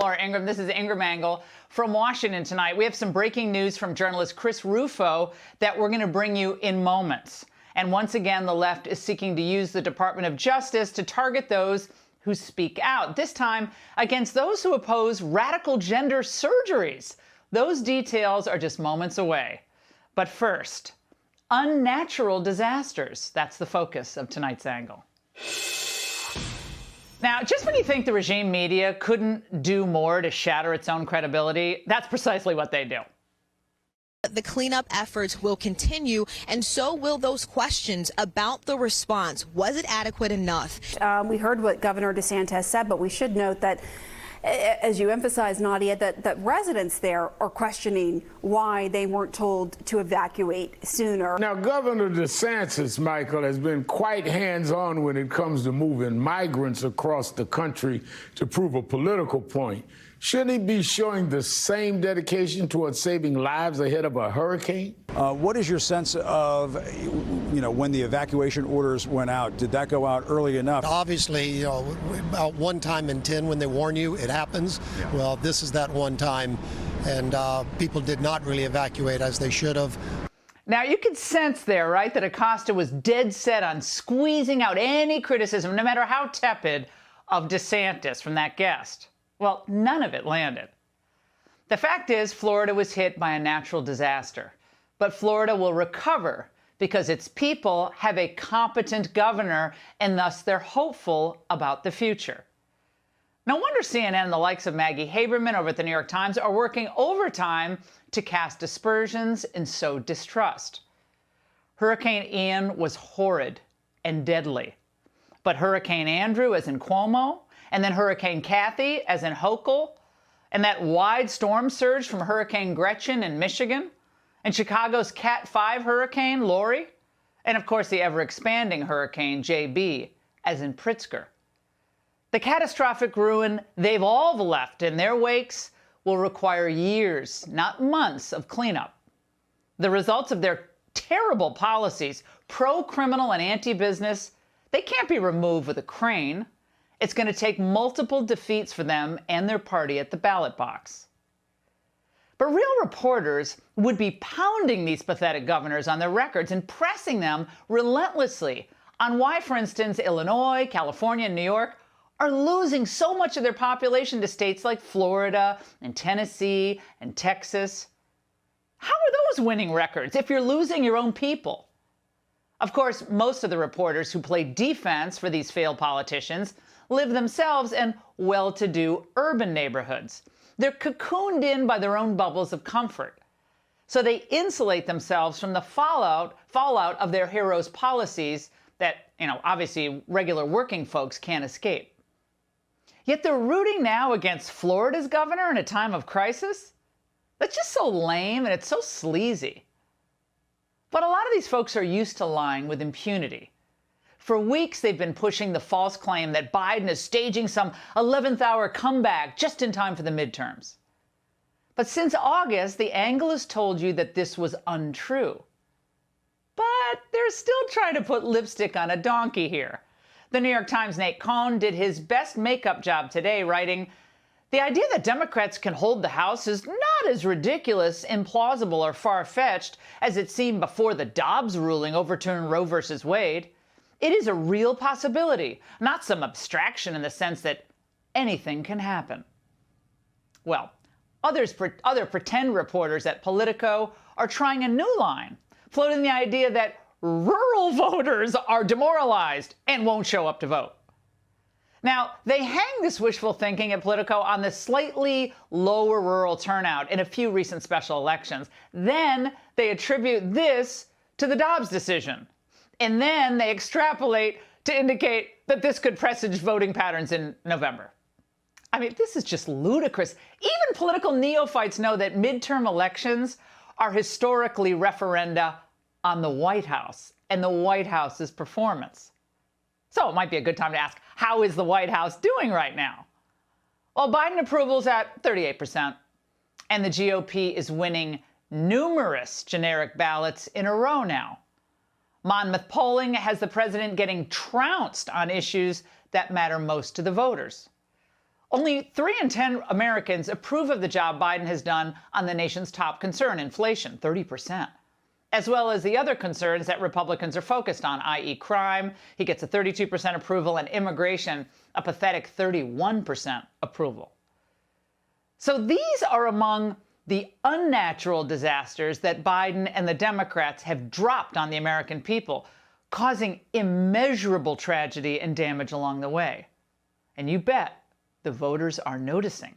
Laura Ingraham. This is Ingraham Angle from Washington tonight. We have some breaking news from journalist Chris Rufo that we're going to bring you in moments. And once again, the left is seeking to use the Department of Justice to target those who speak out, this time against those who oppose radical gender surgeries. Those details are just moments away. But first, unnatural disasters. That's the focus of tonight's angle. Now, just when you think the regime media couldn't do more to shatter its own credibility, that's precisely what they do. The cleanup efforts will continue, and so will those questions about the response. Was it adequate enough? We heard what Governor DeSantis said, but we should note that, as you emphasized, Nadia, that residents there are questioning why they weren't told to evacuate sooner. Now, Governor DeSantis, Michael, has been quite hands-on when it comes to moving migrants across the country to prove a political point. Shouldn't he be showing the same dedication towards saving lives ahead of a hurricane? What is your sense of, when the evacuation orders went out? Did that go out early enough? Obviously, about one time in 10 when they warn you, it happens. Yeah. Well, this is that one time, and people did not really evacuate as they should have. Now, you could sense there, right, that Acosta was dead set on squeezing out any criticism, no matter how tepid, of DeSantis from that guest. Well, none of it landed. The fact is, Florida was hit by a natural disaster, but Florida will recover because its people have a competent governor, and thus they're hopeful about the future. No wonder CNN and the likes of Maggie Haberman over at the New York Times are working overtime to cast aspersions and sow distrust. Hurricane Ian was horrid and deadly, but Hurricane Andrew, as in Cuomo, and then Hurricane Kathy, as in Hochul, and that wide storm surge from Hurricane Gretchen in Michigan, and Chicago's Cat 5 hurricane, Lori, and of course the ever-expanding Hurricane JB, as in Pritzker. The catastrophic ruin they've all left in their wakes will require years, not months, of cleanup. The results of their terrible policies, pro-criminal and anti-business, they can't be removed with a crane. It's going to take multiple defeats for them and their party at the ballot box. But real reporters would be pounding these pathetic governors on their records and pressing them relentlessly on why, for instance, Illinois, California, and New York are losing so much of their population to states like Florida and Tennessee and Texas. How are those winning records if you're losing your own people? Of course, most of the reporters who play defense for these failed politicians live themselves in well-to-do urban neighborhoods. They're cocooned in by their own bubbles of comfort. So they insulate themselves from the fallout of their heroes' policies that, obviously regular working folks can't escape. Yet they're rooting now against Florida's governor in a time of crisis? That's just so lame and it's so sleazy. But a lot of these folks are used to lying with impunity. For weeks, they've been pushing the false claim that Biden is staging some 11th hour comeback just in time for the midterms. But since August, the Angle has told you that this was untrue. But they're still trying to put lipstick on a donkey here. The New York Times' Nate Cohn did his best makeup job today, writing, "The idea that Democrats can hold the House is not as ridiculous, implausible, or far-fetched as it seemed before the Dobbs ruling overturned Roe v. Wade. It is a real possibility, not some abstraction in the sense that anything can happen." Well, other pretend reporters at Politico are trying a new line, floating the idea that rural voters are demoralized and won't show up to vote. Now, they hang this wishful thinking at Politico on the slightly lower rural turnout in a few recent special elections. Then they attribute this to the Dobbs decision. And then they extrapolate to indicate that this could presage voting patterns in November. I mean, this is just ludicrous. Even political neophytes know that midterm elections are historically referenda on the White House and the White House's performance. So it might be a good time to ask, how is the White House doing right now? Well, Biden approval's at 38%, and the GOP is winning numerous generic ballots in a row now. Monmouth polling has the president getting trounced on issues that matter most to the voters. Only 3 in 10 Americans approve of the job Biden has done on the nation's top concern, inflation, 30%, as well as the other concerns that Republicans are focused on, i.e. crime. He gets a 32% approval, and immigration, a pathetic 31% approval. So these are among the unnatural disasters that Biden and the Democrats have dropped on the American people, causing immeasurable tragedy and damage along the way. And you bet the voters are noticing.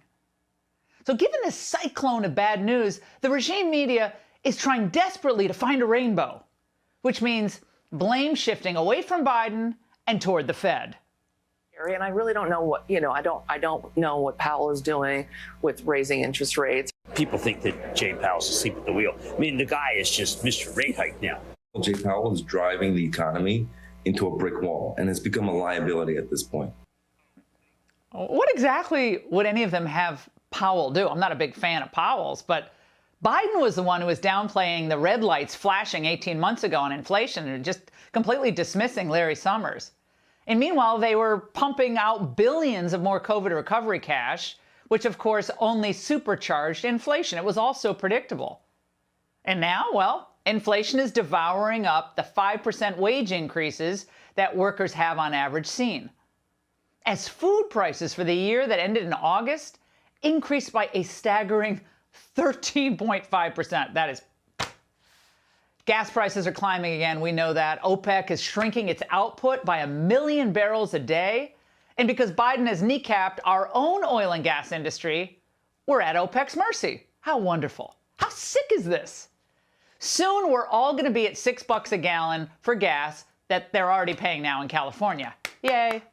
So given this cyclone of bad news, the regime media is trying desperately to find a rainbow, which means blame shifting away from Biden and toward the Fed. And I really don't know what, I don't know what Powell is doing with raising interest rates. People think that Jay Powell's asleep at the wheel. I mean, the guy is just Mr. Rate Hike now. Jay Powell is driving the economy into a brick wall and has become a liability at this point. What exactly would any of them have Powell do? I'm not a big fan of Powell's, but Biden was the one who was downplaying the red lights flashing 18 months ago on inflation and just completely dismissing Larry Summers. And meanwhile, they were pumping out billions of more COVID recovery cash, which of course only supercharged inflation. It was also predictable. And now, well, inflation is devouring up the 5% wage increases that workers have on average seen, as food prices for the year that ended in August increased by a staggering 13.5%. That is. Gas prices are climbing again. We know that. OPEC is shrinking its output by 1 million barrels a day. And because Biden has kneecapped our own oil and gas industry, we're at OPEC's mercy. How wonderful. How sick is this? Soon we're all going to be at $6 a gallon for gas that they're already paying now in California. Yay.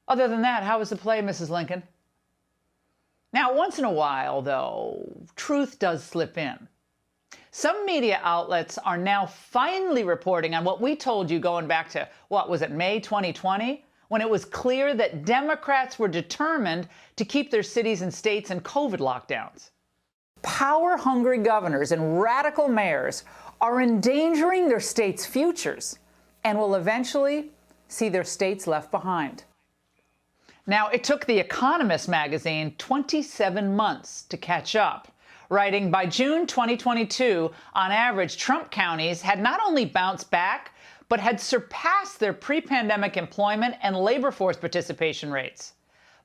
Other than that, how was the play, Mrs. Lincoln? Now, once in a while, though, truth does slip in. Some media outlets are now finally reporting on what we told you going back to, what was it, May 2020? When it was clear that Democrats were determined to keep their cities and states in COVID lockdowns. Power-hungry governors and radical mayors are endangering their states' futures and will eventually see their states left behind. Now, it took The Economist magazine 27 months to catch up, writing, by June 2022, on average, Trump counties had not only bounced back, but had surpassed their pre-pandemic employment and labor force participation rates.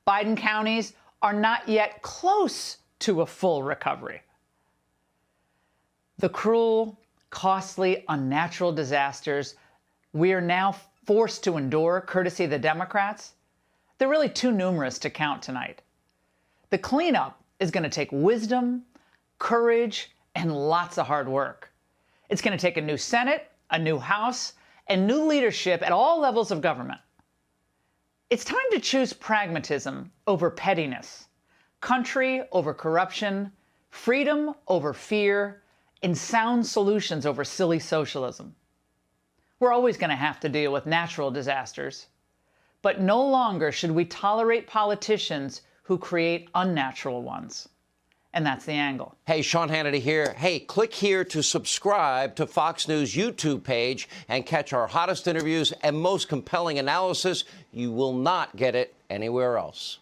Biden counties are not yet close to a full recovery. The cruel, costly, unnatural disasters we are now forced to endure, courtesy of the Democrats, they're really too numerous to count tonight. The cleanup is going to take wisdom, courage, and lots of hard work. It's going to take a new Senate, a new House, and new leadership at all levels of government. It's time to choose pragmatism over pettiness, country over corruption, freedom over fear, and sound solutions over silly socialism. We're always going to have to deal with natural disasters, but no longer should we tolerate politicians who create unnatural ones. And that's The Angle. Hey, Sean Hannity here. Hey, click here to subscribe to Fox News YouTube page and catch our hottest interviews and most compelling analysis. You will not get it anywhere else.